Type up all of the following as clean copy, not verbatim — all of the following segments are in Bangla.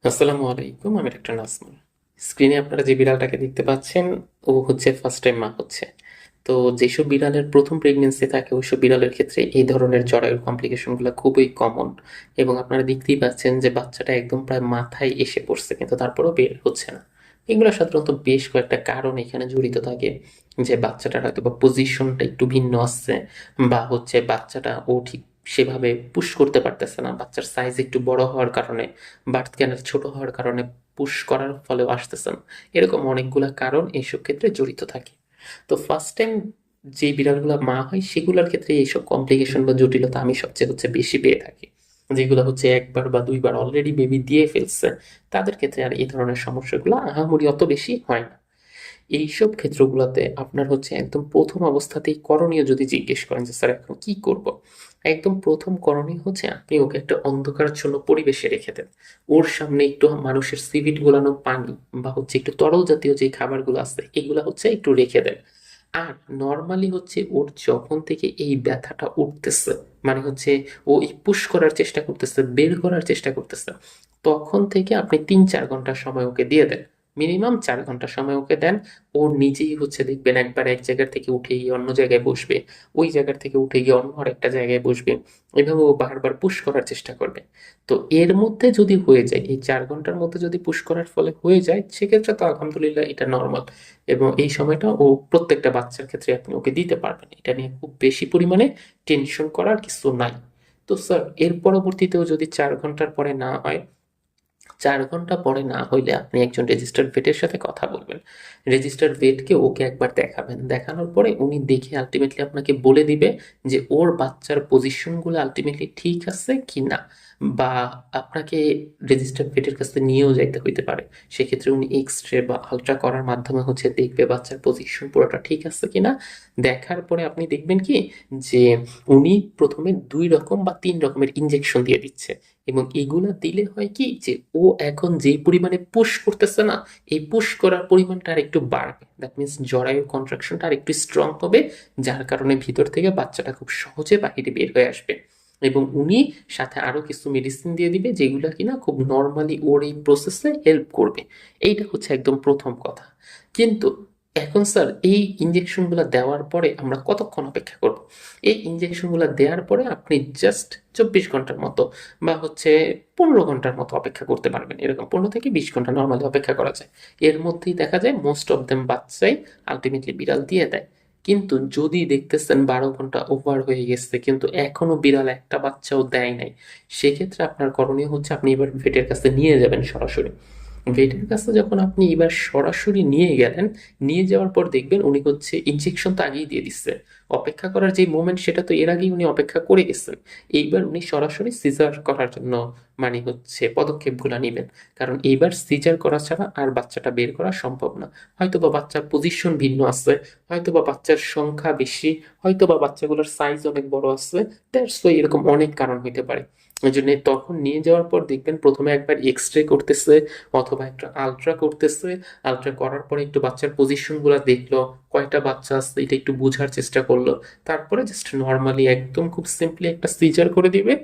আসসালামু আলাইকুম, আমি ডক্টর নাজমুল। স্ক্রিনে আপনারা যে বিড়ালটাকে দেখতে পাচ্ছেন, ও হচ্ছে ফার্স্ট টাইম মা হচ্ছে। তো যেসব বিড়ালের প্রথম প্রেগনেন্সি থাকে ওইসব বিড়ালের ক্ষেত্রে এই ধরনের জরায়ুর কমপ্লিকেশনগুলো খুবই কমন। এবং আপনারা দেখতেই পাচ্ছেন যে বাচ্চাটা একদম প্রায় মাথায় এসে পড়ছে, কিন্তু তারপরেও বের হচ্ছে না। এগুলো সাধারণত বেশ কয়েকটা কারণ এখানে জড়িত থাকে। যে বাচ্চাটার হয়তো বা পজিশনটা একটু ভিন্ন আসছে, বা হচ্ছে বাচ্চাটা ও ঠিক সেভাবে পুশ করতে পারতেছে না, বাচ্চার সাইজ একটু বড় হওয়ার কারণে, বার্থ ক্যানাল ছোট হওয়ার কারণে পুশ করার ফলেও আসতেছে না। এরকম অনেকগুলা কারণ এইসব ক্ষেত্রে জড়িত থাকে। তো ফার্স্ট টাইম যে বিড়ালগুলো মা হয় সেগুলোর ক্ষেত্রে এইসব কমপ্লিকেশন বা জটিলতা আমি সবচেয়ে বেশি পেয়ে থাকি। যেগুলো হচ্ছে একবার বা দুইবার অলরেডি বেবি দিয়ে ফেলছে, তাদের ক্ষেত্রে আর এই ধরনের সমস্যাগুলো আহামরি অত বেশি হয় না। এইসব ক্ষেত্রগুলোতে আপনার হচ্ছে একদম প্রথম অবস্থাতেই করণীয় যদি জিজ্ঞেস করেন যে স্যার এখন কি করব, একদম প্রথম করণীয় হচ্ছে আপনি ওকে একটা অন্ধকারাচ্ছন্ন পরিবেশে রেখে দেন। ওর সামনে একটু মানুষের সিভিট গোলানো পানি বা হচ্ছে একটু তরল জাতীয় যে খাবারগুলো আছে এগুলো হচ্ছে একটু রেখে দেন। আর নর্মালি হচ্ছে ওর যখন থেকে এই ব্যথাটা উঠতেছে, মানে হচ্ছে ও এই পুশ করার চেষ্টা করতেছে, বের করার চেষ্টা করতেছে, তখন থেকে আপনি ৩-৪ ঘন্টা সময় ওকে দিয়ে দেন। মিনিমাম ৪ ঘন্টা সময় ওকে দেন। ও নিজেই হচ্ছে দেখবেন একবার এক জায়গা থেকে উঠে গিয়ে অন্য জায়গায় বসবে, ওই জায়গা থেকে উঠে গিয়ে অন্য আরেকটা জায়গায় বসবে, এভাবে ও বারবার পুশ করার চেষ্টা করবে। তো এর মধ্যে যদি হয়ে যায়, এই ৪ ঘন্টার মধ্যে যদি পুশ করার ফলে হয়ে যায়, সেক্ষেত্রে তো আলহামদুলিল্লাহ এটা নর্মাল। এবং এই সময়টা ও প্রত্যেকটা বাচ্চার ক্ষেত্রে আপনি ওকে দিতে পারবেন, এটা নিয়ে খুব বেশি পরিমাণে টেনশন করার কিছু নাই। তো স্যার এর পরবর্তীতেও যদি ৪ ঘন্টার পরে না হয়, ৪ ঘন্টা পরে না হইলে আপনি একজন রেজিস্টার্ড ভেটের সাথে কথা বলবেন। রেজিস্টার্ড ভেটকে ওকে একবার দেখাবেন, দেখানোর পরে উনি দেখে আলটিমেটলি আপনাকে বলে দিবে যে ওর বাচ্চার পজিশনগুলো আলটিমেটলি ঠিক আছে কি না। বা আপনাকে রেজিস্টার্ড ভেটের কাছে নিয়েও যাইতে হইতে পারে। সেক্ষেত্রে উনি এক্স রে বা আলট্রা করার মাধ্যমে হচ্ছে দেখবে বাচ্চার পজিশন পুরোটা ঠিক আছে কিনা। দেখার পরে আপনি দেখবেন কি যে উনি প্রথমে ২ রকম বা ৩ রকমের ইনজেকশন দিয়ে দিচ্ছে। এবং এগুলা দিলে হয় কি যে ও এখন যে পরিমাণে পুশ করতেছে না, এই পুশ করার পরিমাণটা আর একটু বাড়বে। দ্যাট মিনস জরায়ুর কন্ট্রাকশনটা আর একটু স্ট্রং হবে, যার কারণে ভিতর থেকে বাচ্চাটা খুব সহজে বাহিরে বের হয়ে আসবে। এবং উনি সাথে আরো কিছু মেডিসিন দিয়ে দিবে যেগুলো কিনা খুব নর্মালি ওর এই প্রসেসে হেল্প করবে। এইটা হচ্ছে একদম প্রথম কথা। কিন্তু এখন স্যার এই ইঞ্জেকশনগুলো দেওয়ার পরে আমরা কতক্ষণ অপেক্ষা করব? এই ইঞ্জেকশনগুলো দেওয়ার পরে আপনি জাস্ট ২৪ ঘন্টার মতো বা হচ্ছে ১৫ ঘন্টার মতো অপেক্ষা করতে পারবেন। এরকম ১৫ থেকে ২০ ঘন্টা নর্মালি অপেক্ষা করা যায়। এর মধ্যেই দেখা যায় মোস্ট অফ দেম বাচ্চাই আলটিমেটলি বিড়াল দিয়ে দেয়। কিন্তু যদি দেখতেছেন ১২ ঘন্টা ওভার হয়ে গেছে কিন্তু এখনো বিড়াল একটা বাচ্চাও দেয় নাই, সেক্ষেত্রে আপনার করণীয় হচ্ছে আপনি এবার ভেটের কাছে নিয়ে যাবেন সরাসরি। ভেটের কাছে যখন আপনি এবার সরাসরি নিয়ে গেলেন, নিয়ে যাওয়ার পর দেখবেন উনি হচ্ছে ইনজেকশন তো আগেই দিয়ে দিচ্ছে। অপেক্ষা করার যে মোমেন্ট সেটা তো এর আগেই উনি অপেক্ষা করে গেছেন। এইবার উনি সরাসরি সিজার করার জন্য মানে হচ্ছে পদক্ষেপগুলো নিবেন। কারণ এইবার সিজার করা ছাড়া আর বাচ্চাটা বের করা সম্ভব না। হয়তোবা বাচ্চার পজিশন ভিন্ন আছে, হয়তোবা বাচ্চার সংখ্যা বেশি, হয়তোবা বাচ্চাগুলোর সাইজ অনেক বড় আছে। দ্যাটস ওয়াই এরকম অনেক কারণ হইতে পারে। এই জন্য তখন নিয়ে যাওয়ার পর দেখবেন প্রথমে একবার এক্স রে করতেছে অথবা একটা আলট্রা করতেছে। আলট্রা করার পরে একটু বাচ্চার পজিশনগুলো দেখলো, কয়টা বাচ্চা আছে এটা একটু বোঝার চেষ্টা করলো। তারপরে জাস্ট নর্মালি একদম খুব সিম্পলি একটা সিজার করে দিবে।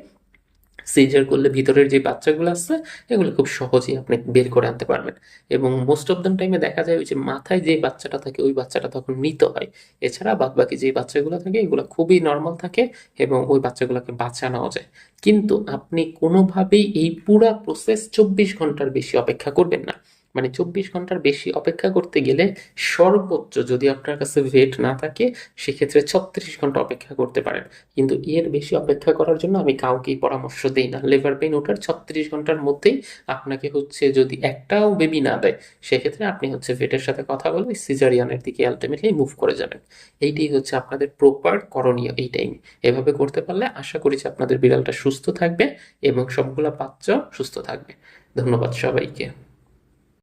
সিজার করলে ভিতরের যে বাচ্চাগুলো আছে এগুলো খুব সহজেই আপনি বের করে আনতে পারবেন। এবং মোস্ট অফ দ্য টাইমে দেখা যায় ওই যে মাথায় যে বাচ্চাটা থাকে ওই বাচ্চাটা তখন মৃত হয়। এছাড়া বাদ বাকি যে বাচ্চাগুলো থাকে এগুলো খুবই নর্মাল থাকে এবং ওই বাচ্চাগুলোকে বাঁচানো যায়। কিন্তু আপনি কোনোভাবেই এই পুরা প্রসেস ২৪ ঘন্টার বেশি অপেক্ষা করবেন না। মানে ২৪ ঘন্টার বেশি অপেক্ষা করতে গেলে সর্বোচ্চ যদি আপনার কাছে ভেট না থাকে সেক্ষেত্রে ৩৬ ঘন্টা অপেক্ষা করতে পারেন। কিন্তু এর বেশি অপেক্ষা করার জন্য আমি কাউকেই পরামর্শ দেই না। লেবার পেইন ওঠার ৩৬ ঘন্টার মধ্যেই আপনাকে হচ্ছে যদি একটাও বেবি না দেয়, সেক্ষেত্রে আপনি হচ্ছে ভেটের সাথে কথা বলে সিজারিয়ানের দিকে আলটিমেটলি মুভ করে যাবেন। এইটাই হচ্ছে আপনাদের প্রপার করণীয় এই টাইমে। এভাবে করতে পারলে আশা করি যে আপনাদের বিড়ালটা সুস্থ থাকবে এবং সবগুলা বাচ্চাও সুস্থ থাকবে। ধন্যবাদ সবাইকে।